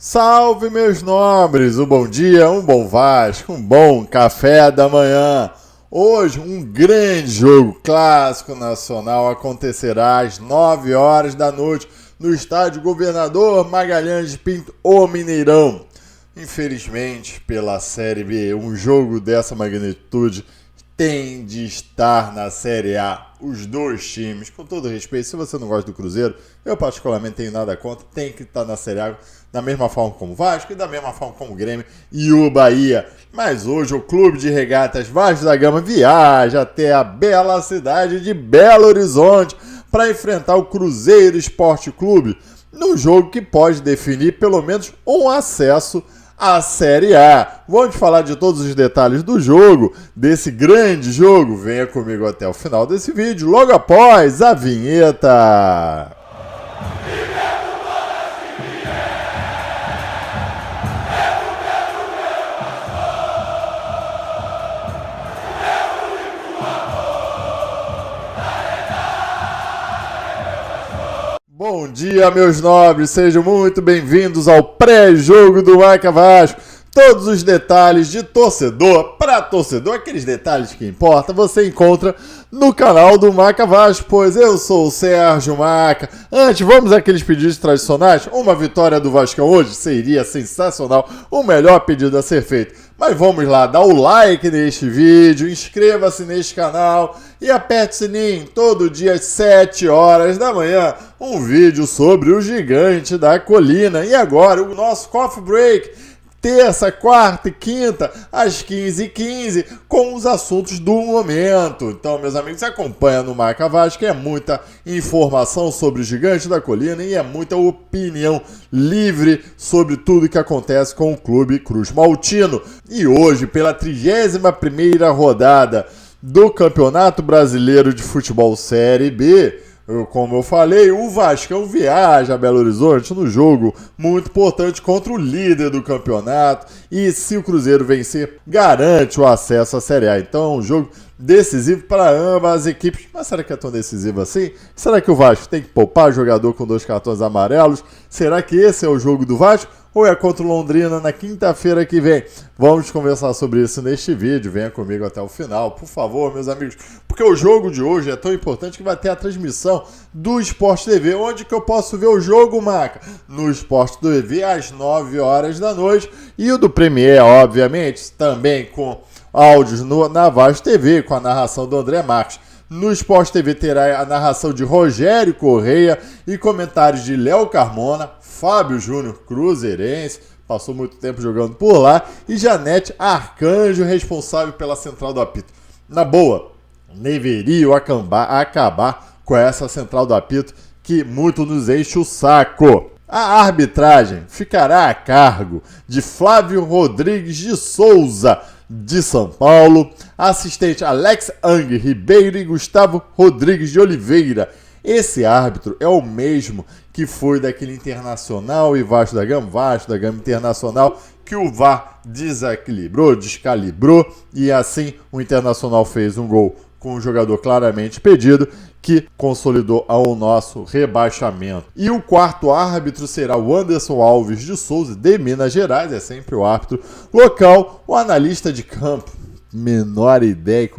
Salve, meus nobres! Um bom dia, um bom Vasco, um bom café da manhã. Hoje, um grande jogo clássico nacional acontecerá às 9 horas da noite no estádio Governador Magalhães de Pinto, o Mineirão. Infelizmente, pela Série B, um jogo dessa magnitude tem de estar na Série A. Os dois times, com todo respeito, se você não gosta do Cruzeiro, eu particularmente tenho nada contra, tem que estar na Série A da mesma forma como o Vasco e da mesma forma como o Grêmio e o Bahia. Mas hoje o Clube de Regatas Vasco da Gama viaja até a bela cidade de Belo Horizonte para enfrentar o Cruzeiro Esporte Clube, num jogo que pode definir pelo menos um acesso à Série A. Vamos falar de todos os detalhes do jogo, desse grande jogo. Venha comigo até o final desse vídeo, logo após a vinheta. Bom dia, meus nobres, sejam muito bem-vindos ao pré-jogo do Marca Vasco. Todos os detalhes de torcedor para torcedor, aqueles detalhes que importam, você encontra no canal do Marca Vasco, pois eu sou o Sérgio Marca. Antes, vamos àqueles pedidos tradicionais. Uma vitória do Vascão hoje seria sensacional, o melhor pedido a ser feito. Mas vamos lá, dá o like neste vídeo, inscreva-se neste canal e aperte o sininho. Todo dia às 7 horas da manhã, um vídeo sobre o gigante da colina. E agora, o nosso coffee break. Terça, quarta e quinta, às 15h15, com os assuntos do momento. Então, meus amigos, acompanha no Marca Vasco, que é muita informação sobre o gigante da colina e é muita opinião livre sobre tudo que acontece com o Clube Cruz Maltino. E hoje, pela 31ª rodada do Campeonato Brasileiro de Futebol Série B, como eu falei, o Vascão viaja a Belo Horizonte no jogo muito importante contra o líder do campeonato e se o Cruzeiro vencer, garante o acesso à Série A. Então é um jogo decisivo para ambas as equipes. Mas será que é tão decisivo assim? Será que o Vasco tem que poupar jogador com 2 cartões amarelos? Será que esse é o jogo do Vasco? Ou é contra o Londrina na quinta-feira que vem? Vamos conversar sobre isso neste vídeo. Venha comigo até o final, por favor, meus amigos. Porque o jogo de hoje é tão importante que vai ter a transmissão do Sport TV. Onde que eu posso ver o jogo, Maca? No Sport TV, às 9 horas da noite. E o do Premier, obviamente, também com áudios na Vasco TV, com a narração do André Marques. No Sport TV terá a narração de Rogério Correia e comentários de Léo Carmona, Fábio Júnior, cruzeirense, passou muito tempo jogando por lá, e Janete Arcanjo, responsável pela central do apito. Na boa, deveriam acabar com essa central do apito que muito nos enche o saco. A arbitragem ficará a cargo de Flávio Rodrigues de Souza, de São Paulo, assistente Alex Ang Ribeiro e Gustavo Rodrigues de Oliveira. Esse árbitro é o mesmo que foi daquele Internacional e Vasco da Gama Internacional, que o VAR descalibrou, e assim o Internacional fez um gol com um jogador claramente impedido, que consolidou ao nosso rebaixamento. E o quarto árbitro será o Anderson Alves de Souza, de Minas Gerais, é sempre o árbitro local, o analista de campo, menor ideia,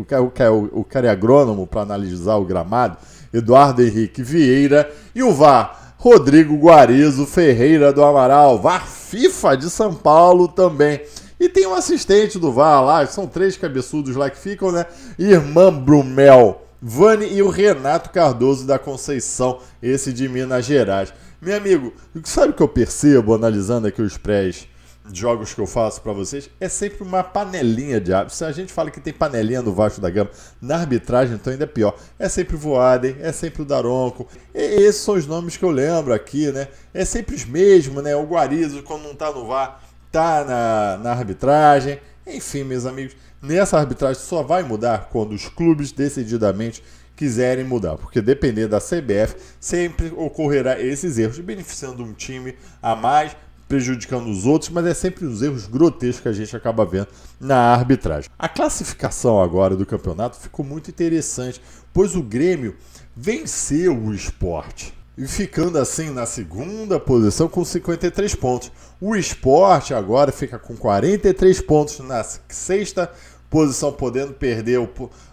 o cara é agrônomo para analisar o gramado, Eduardo Henrique Vieira, e o VAR, Rodrigo Guarizo Ferreira do Amaral, VAR FIFA de São Paulo também. E tem um assistente do VAR lá, são 3 cabeçudos lá que ficam, né? Irmã Brumel, Vani e o Renato Cardoso da Conceição, esse de Minas Gerais. Meu amigo, sabe o que eu percebo analisando aqui os pré-jogos que eu faço para vocês? É sempre uma panelinha de árbitros. Se a gente fala que tem panelinha do Vasco da Gama na arbitragem, então ainda é pior. É sempre o Voaden, é sempre o Daronco. E esses são os nomes que eu lembro aqui, né? É sempre os mesmos, né? O Guarizo, quando não tá no VAR, tá na arbitragem. Enfim, meus amigos, nessa arbitragem só vai mudar quando os clubes decididamente quiserem mudar, porque dependendo da CBF, sempre ocorrerá esses erros, beneficiando um time a mais, prejudicando os outros, mas é sempre os erros grotescos que a gente acaba vendo na arbitragem. A classificação agora do campeonato ficou muito interessante, pois o Grêmio venceu o Sport. e ficando assim na segunda posição com 53 pontos. O Sport agora fica com 43 pontos na sexta posição, podendo perder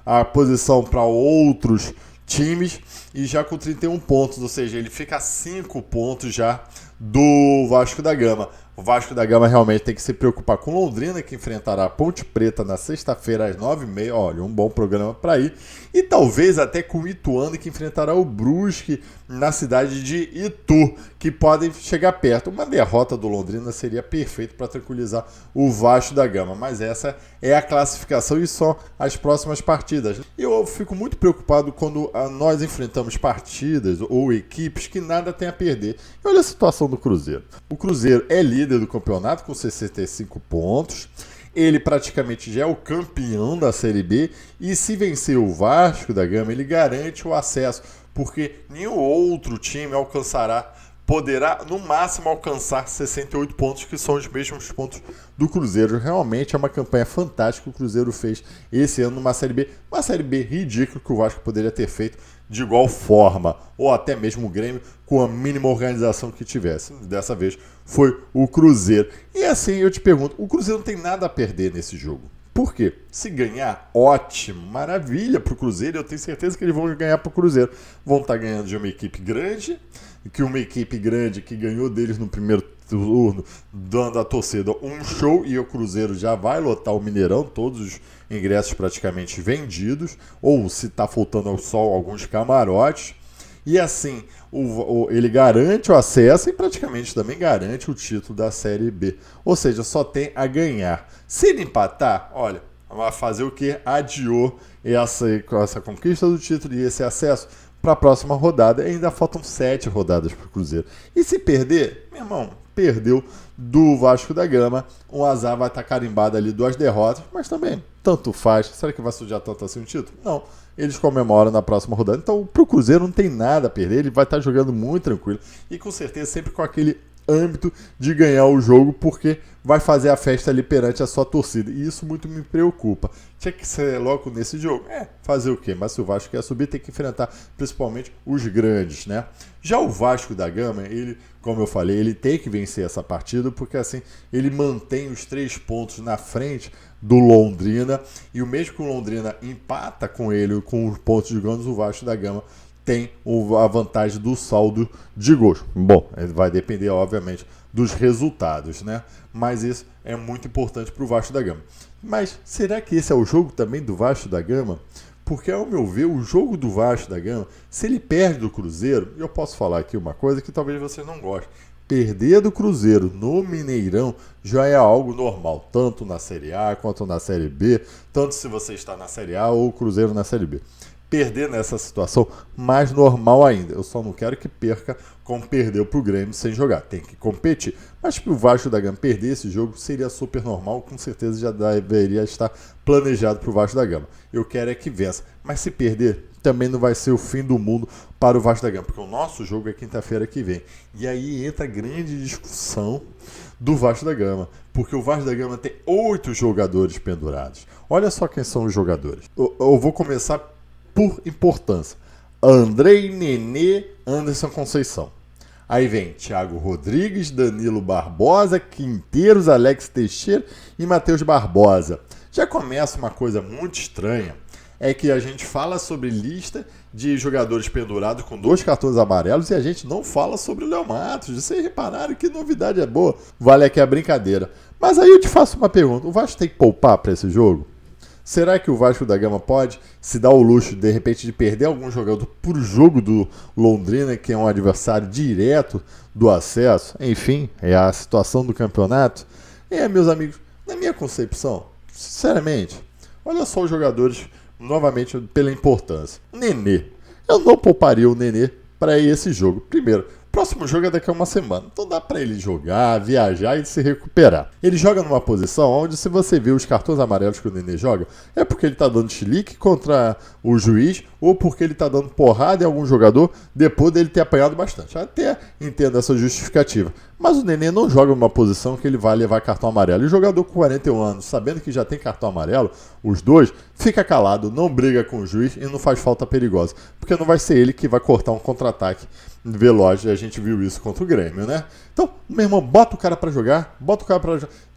a posição para outros times e já com 31 pontos, ou seja, ele fica a 5 pontos já do Vasco da Gama. O Vasco da Gama realmente tem que se preocupar com Londrina, que enfrentará a Ponte Preta na sexta-feira às 9h30. Olha, um bom programa para ir. E talvez até com o Ituano, que enfrentará o Brusque na cidade de Itu, que podem chegar perto. Uma derrota do Londrina seria perfeito para tranquilizar o Vasco da Gama. Mas essa é a classificação e só as próximas partidas. Eu fico muito preocupado quando nós enfrentamos partidas ou equipes que nada tem a perder. E olha a situação do Cruzeiro. O Cruzeiro é líder do campeonato com 65 pontos. Ele praticamente já é o campeão da Série B e se vencer o Vasco da Gama, ele garante o acesso, porque nenhum outro time poderá no máximo alcançar 68 pontos, que são os mesmos pontos do Cruzeiro. Realmente é uma campanha fantástica que o Cruzeiro fez esse ano numa Série B, uma Série B ridícula que o Vasco poderia ter feito de igual forma, ou até mesmo o Grêmio com a mínima organização que tivesse. Dessa vez foi o Cruzeiro. E assim eu te pergunto, o Cruzeiro não tem nada a perder nesse jogo. Por quê? Se ganhar, ótimo, maravilha para o Cruzeiro. Eu tenho certeza que eles vão ganhar para o Cruzeiro. Vão estar ganhando de uma equipe grande, que ganhou deles no primeiro turno, dando à torcida um show, e o Cruzeiro já vai lotar o Mineirão, todos os ingressos praticamente vendidos, ou se está faltando só alguns camarotes. E assim, ele garante o acesso e praticamente também garante o título da Série B. Ou seja, só tem a ganhar. Se ele empatar, olha, vai fazer o quê? Adiou essa conquista do título e esse acesso para a próxima rodada. E ainda faltam 7 rodadas para o Cruzeiro. E se perder, meu irmão, perdeu do Vasco da Gama. O azar vai estar carimbado ali, 2 derrotas, mas também tanto faz. Será que vai sujar tanto assim o título? Não. Eles comemoram na próxima rodada. Então, para o Cruzeiro não tem nada a perder. Ele vai estar jogando muito tranquilo. E com certeza sempre com aquele âmbito de ganhar o jogo, porque vai fazer a festa ali perante a sua torcida. E isso muito me preocupa. Tinha que ser logo nesse jogo. Fazer o quê? Mas se o Vasco quer subir, tem que enfrentar principalmente os grandes, né? Já o Vasco da Gama, ele, como eu falei, ele tem que vencer essa partida, porque assim ele mantém os 3 pontos na frente do Londrina, e o mesmo que o Londrina empata com ele com os pontos de gols, o Vasco da Gama tem a vantagem do saldo de gols. Bom, vai depender obviamente dos resultados, né? Mas isso é muito importante para o Vasco da Gama. Mas será que esse é o jogo também do Vasco da Gama? Porque, ao meu ver, o jogo do Vasco da Gama, se ele perde do Cruzeiro, eu posso falar aqui uma coisa que talvez vocês não gostem. Perder do Cruzeiro no Mineirão já é algo normal, tanto na Série A quanto na Série B, tanto se você está na Série A ou o Cruzeiro na Série B. Perder nessa situação, mais normal ainda. Eu só não quero que perca como perdeu para o Grêmio sem jogar. Tem que competir. Mas para o Vasco da Gama perder esse jogo seria super normal. Com certeza já deveria estar planejado para o Vasco da Gama. Eu quero é que vença. Mas se perder, também não vai ser o fim do mundo para o Vasco da Gama. Porque o nosso jogo é quinta-feira que vem. E aí entra a grande discussão do Vasco da Gama. Porque o Vasco da Gama tem 8 jogadores pendurados. Olha só quem são os jogadores. Eu vou começar por importância: Andrei, Nenê, Anderson Conceição. Aí vem Thiago Rodrigues, Danilo Barbosa, Quinteiros, Alex Teixeira e Matheus Barbosa. Já começa uma coisa muito estranha, é que a gente fala sobre lista de jogadores pendurados com 2 cartões amarelos e a gente não fala sobre o Léo Matos. Vocês repararam que novidade é boa? Vale aqui a brincadeira. Mas aí eu te faço uma pergunta: o Vasco tem que poupar para esse jogo? Será que o Vasco da Gama pode se dar o luxo, de repente, de perder algum jogador por jogo do Londrina, que é um adversário direto do acesso? Enfim, é a situação do campeonato. Meus amigos, na minha concepção, sinceramente, olha só os jogadores, novamente, pela importância. Nenê. Eu não pouparia o Nenê para esse jogo. Primeiro, próximo jogo é daqui a uma semana, então dá para ele jogar, viajar e se recuperar. Ele joga numa posição onde, se você vê os cartões amarelos que o Nenê joga, é porque ele tá dando chilique contra o juiz ou porque ele tá dando porrada em algum jogador depois dele ter apanhado bastante. Até entendo essa justificativa. Mas o Nenê não joga numa posição que ele vai levar cartão amarelo. E o jogador com 41 anos, sabendo que já tem cartão amarelo, os dois, fica calado, não briga com o juiz e não faz falta perigosa. Porque não vai ser ele que vai cortar um contra-ataque veloz. E a gente viu isso contra o Grêmio, né? Então, meu irmão, bota o cara pra jogar.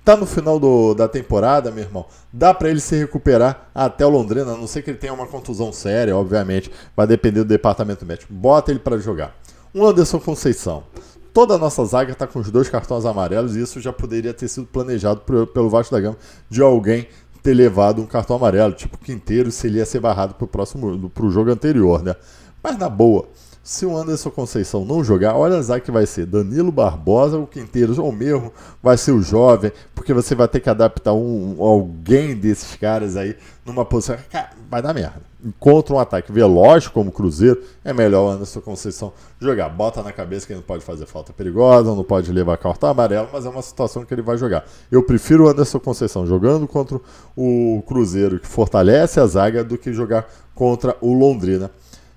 Tá no final da temporada, meu irmão. Dá pra ele se recuperar até o Londrina, a não ser que ele tenha uma contusão séria, obviamente. Vai depender do departamento médico. Bota ele pra jogar. O Anderson Conceição. Toda a nossa zaga está com os 2 cartões amarelos e isso já poderia ter sido planejado pelo Vasco da Gama de alguém ter levado um cartão amarelo, tipo Quinteiro, se ele ia ser barrado pro jogo anterior, né? Mas na boa, se o Anderson Conceição não jogar, olha a zaga que vai ser Danilo Barbosa, o Quinteiro ou mesmo vai ser o jovem, porque você vai ter que adaptar alguém desses caras aí numa posição. Cara, vai dar merda. Contra um ataque veloz como o Cruzeiro, é melhor o Anderson Conceição jogar. Bota na cabeça que ele não pode fazer falta perigosa, não pode levar cartão amarelo, mas é uma situação que ele vai jogar. Eu prefiro o Anderson Conceição jogando contra o Cruzeiro, que fortalece a zaga, do que jogar contra o Londrina.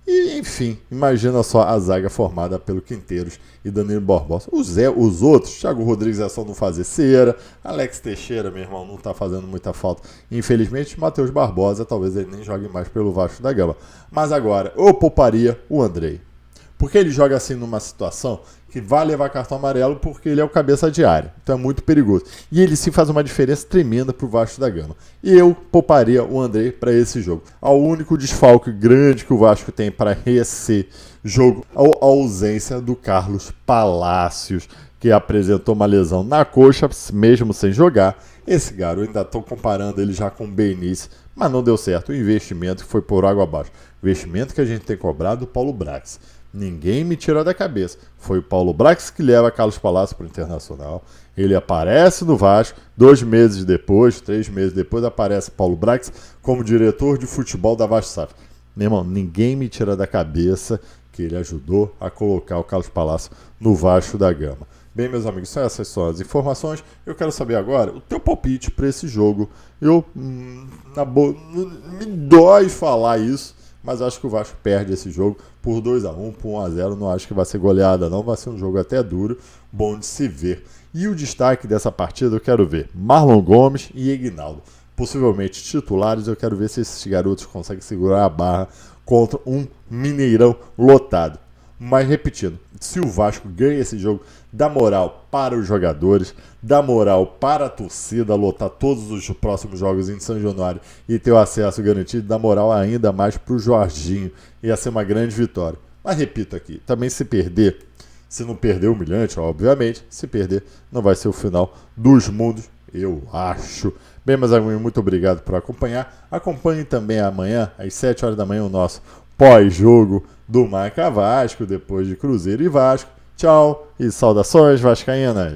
E, enfim, imagina só a zaga formada pelo Quinteiros e Danilo Barbosa. Os outros, Thiago Rodrigues é só não fazer cera, Alex Teixeira, meu irmão, não tá fazendo muita falta. Infelizmente, Matheus Barbosa, talvez ele nem jogue mais pelo Vasco da Gama. Mas agora, eu pouparia o Andrei. Porque ele joga assim numa situação que vai levar cartão amarelo porque ele é o cabeça de área. Então é muito perigoso. E ele sim faz uma diferença tremenda pro Vasco da Gama. E eu pouparia o Andrei para esse jogo. O único desfalque grande que o Vasco tem para esse jogo é a ausência do Carlos Palacios, que apresentou uma lesão na coxa, mesmo sem jogar. Esse garoto, ainda estou comparando ele já com o Benício, mas não deu certo. O investimento que foi por água abaixo. O investimento que a gente tem cobrado do Paulo Brax. Ninguém me tirou da cabeça. Foi o Paulo Brax que leva Carlos Palacios para o Internacional. Ele aparece no Vasco. 2 meses depois, 3 meses depois, aparece Paulo Brax como diretor de futebol da Vasco SAF. Meu irmão, ninguém me tira da cabeça que ele ajudou a colocar o Carlos Palacios no Vasco da Gama. Bem, meus amigos, essas são as informações. Eu quero saber agora o teu palpite para esse jogo. Na boa, me dói falar isso, mas acho que o Vasco perde esse jogo por 2-1, por 1-0. Não acho que vai ser goleada, não. Vai ser um jogo até duro, bom de se ver. E o destaque dessa partida eu quero ver Marlon Gomes e Ignaldo. Possivelmente titulares, eu quero ver se esses garotos conseguem segurar a barra contra um Mineirão lotado. Mas repetindo, se o Vasco ganha esse jogo, dá moral para os jogadores, dá moral para a torcida, lotar todos os próximos jogos em São Januário e ter o acesso garantido, dá moral ainda mais para o Jorginho. Ia ser uma grande vitória. Mas repito aqui, também se perder, se não perder humilhante, obviamente, se perder não vai ser o final dos mundos, eu acho. Bem, meus amigos, muito obrigado por acompanhar. Acompanhe também amanhã, às 7 horas da manhã, o nosso pós-jogo do Marca Vasco, depois de Cruzeiro e Vasco. Tchau e saudações vascaínas!